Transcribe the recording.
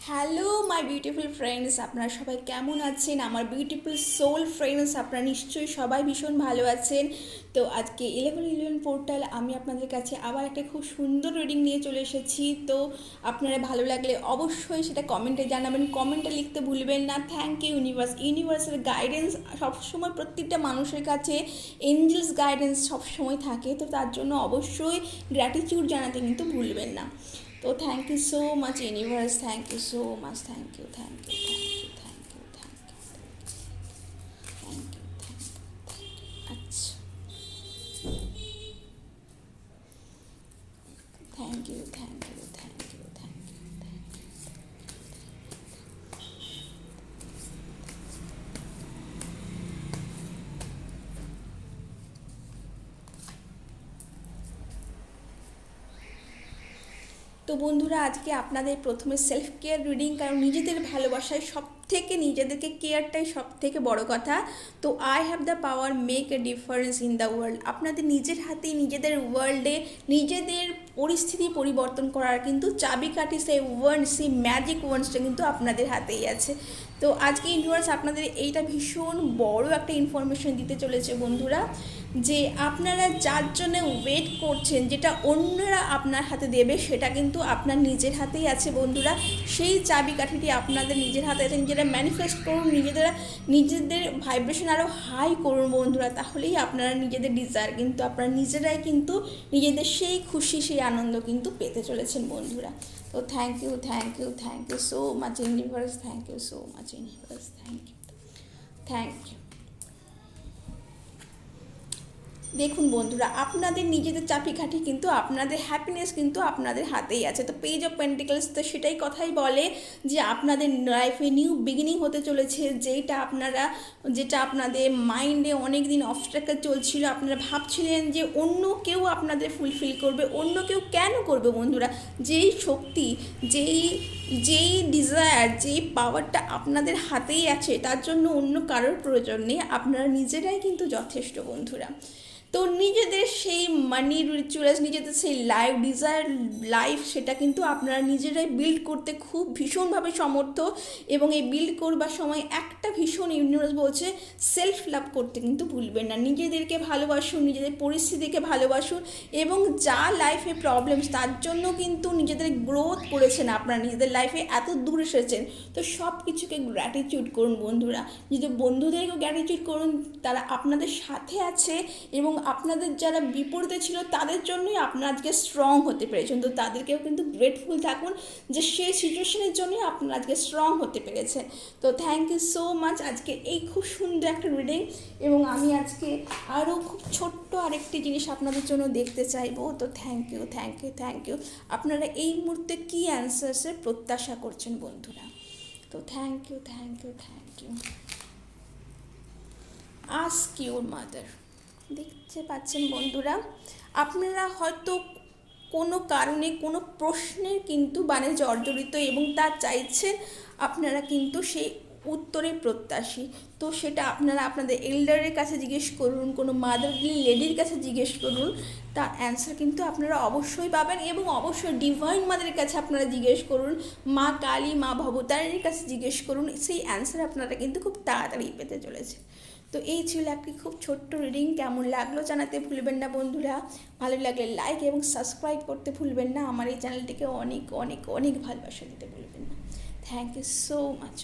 Hello my beautiful friends, আপনারা সবাই কেমন আছেন? আমার বিউটিফুল সোল ফ্রেন্ডস, আপনারা নিশ্চয়ই সবাই ভীষণ ভালো আছেন। তো আজকে 11 পোর্টাল আমি আপনাদের কাছে আবার একটা খুব সুন্দর রিডিং নিয়ে চলে এসেছি। তো আপনারা ভালো লাগলে অবশ্যই সেটা কমেন্টে জানাবেন, কমেন্টে লিখতে ভুলবেন না। থ্যাংক ইউ ইউনিভার্স, ইউনিভার্সের গাইডেন্স সবসময় প্রত্যেকটা মানুষের কাছে, এঞ্জেলস গাইডেন্স সবসময় থাকে। তো তার জন্য অবশ্যই গ্র্যাটিটিউড জানাতে কিন্তু ভুলবেন না। তো thank you so much universe, thank you so much, thank you, thank you, thank you, thank you, thank you, thank you, thank you. আচ্ছা, thank you, thank you, thank you, thank you. তো বন্ধুরা, আজকে আপনাদের প্রথমে self care reading, কারণ নিজেদের ভালোবাসায় সব থেকে নিজেদেরকে কেয়ারটাই সব থেকে বড় কথা। তো I have the power make a difference in the world. আপনাদের নিজের হাতেই নিজেদের ওয়ার্ল্ডে নিজেদের পরিস্থিতি পরিবর্তন করার কিন্তু চাবিকাঠি, সেই ওয়ার্ড, সেই ম্যাজিক ওয়ার্ডসটা কিন্তু আপনাদের হাতেই আছে। তো আজকে ইউনিভার্স আপনাদের এইটা ভীষণ বড় একটা ইনফরমেশন দিতে চলেছে বন্ধুরা, যে আপনারা যার জন্য ওয়েট করছেন, যেটা অন্যরা আপনার হাতে দেবে, সেটা কিন্তু আপনার নিজের হাতেই আছে বন্ধুরা। সেই চাবিকাঠিটি আপনাদের নিজের হাতে আছে। নিজেরা ম্যানিফেস্ট করুন, নিজেদের ভাইব্রেশন আরও হাই করুন বন্ধুরা, তাহলেই আপনারা নিজেদের ডিজায়ার কিন্তু আপনারা নিজেরাই কিন্তু নিজেদের সেই খুশি, সেই আনন্দ কিন্তু পেতে চলেছেন বন্ধুরা। তো thank you, thank you, thank you so much universe, thank you so much universe, thank you, thank you. দেখুন বন্ধুরা, আপনাদের নিজেদের চাপিকাঠি কিন্তু আপনাদের হ্যাপিনেস কিন্তু আপনাদের হাতেই আছে। তো পেজ অফ পেন্টিকলস তো সেটাই কথাই বলে যে আপনাদের লাইফে নিউ বিগিনিং হতে চলেছে। যেটা আপনাদের মাইন্ডে অনেক দিন অবস্ট্রাকল চলছিল, আপনারা ভাবছিলেন যে অন্য কেউ আপনাদের ফুলফিল করবে। অন্য কেউ কেন করবে বন্ধুরা? যেই শক্তি, যেই ডিজায়ার, যেই পাওয়ারটা আপনাদের হাতেই আছে, তার জন্য অন্য কারোর প্রয়োজন নেই। আপনারা নিজেরাই কিন্তু যথেষ্ট বন্ধুরা। তো নিজেদের সেই মানি রিচুয়ালস, নিজেদের সেই ডিজায়ার লাইফ, সেটা কিন্তু আপনারা নিজেরাই বিল্ড করতে খুব ভীষণভাবে সমর্থ। এবং এই বিল্ড করবার সময় একটা ভীষণ ইউনিভার্স বলছে, সেলফ লাভ করতে কিন্তু ভুলবেন না। নিজেদেরকে ভালোবাসুন, নিজেদের পরিস্থিতিকে ভালোবাসুন, এবং যা লাইফে প্রবলেমস, তার জন্য কিন্তু নিজেদের গ্রোথ করেছেন, আপনারা নিজেদের লাইফে এত দূর এসেছেন। তো সব কিছুকে গ্র্যাটিটিউড করুন বন্ধুরা। নিজেদের বন্ধুদেরকেও গ্র্যাটিটিউড করুন, তারা আপনাদের সাথে আছে, এবং আপনাদের যারা বিপরীতে ছিল তাদের জন্যই আপনারা আজকে স্ট্রং হতে পেরেছেন। তো তাদেরকেও কিন্তু গ্রেটফুল থাকুন যে সেই সিচুয়েশনের জন্যই আপনারা আজকে স্ট্রং হতে পেরেছেন। তো থ্যাংক ইউ সো মাচ আজকে এই খুব সুন্দর একটা রিডিং। এবং আমি আজকে আরও খুব ছোট্ট আরেকটি জিনিস আপনাদের জন্য দেখতে চাইবো। তো thank you, thank you, thank you. আপনারা এই মুহূর্তে কী অ্যান্সার্সের প্রত্যাশা করছেন বন্ধুরা? তো thank you, thank you, thank you. Ask your mother. দেখতে পাচ্ছেন বন্ধুরা, আপনারা হয়তো কোনো কারণে কোনো প্রশ্নের কিন্তু জর্জরিত, এবং তা চাইছেন, আপনারা কিন্তু সেই উত্তরে প্রত্যাশী। তো সেটা আপনারা আপনাদের এল্ডারের কাছে জিজ্ঞেস করুন, কোনো মাদারলি লেডির কাছে জিজ্ঞেস করুন, তার অ্যান্সার কিন্তু আপনারা অবশ্যই পাবেন। এবং অবশ্যই ডিভাইন মাদারের কাছে আপনারা জিজ্ঞেস করুন, মা কালী, মা ভবতারিণীর কাছে জিজ্ঞেস করুন, সেই অ্যান্সার আপনারা কিন্তু খুব তাড়াতাড়ি পেতে চলেছে। তো এই ছিল একটি খুব ছোট্ট রিডিং। কেমন লাগলো জানাতে ভুলবেন না বন্ধুরা। ভালো লাগলে লাইক এবং সাবস্ক্রাইব করতে ভুলবেন না। আমার এই চ্যানেলটিকে অনেক অনেক অনেক ভালোবাসা দিতে ভুলবেন না। Thank you so much.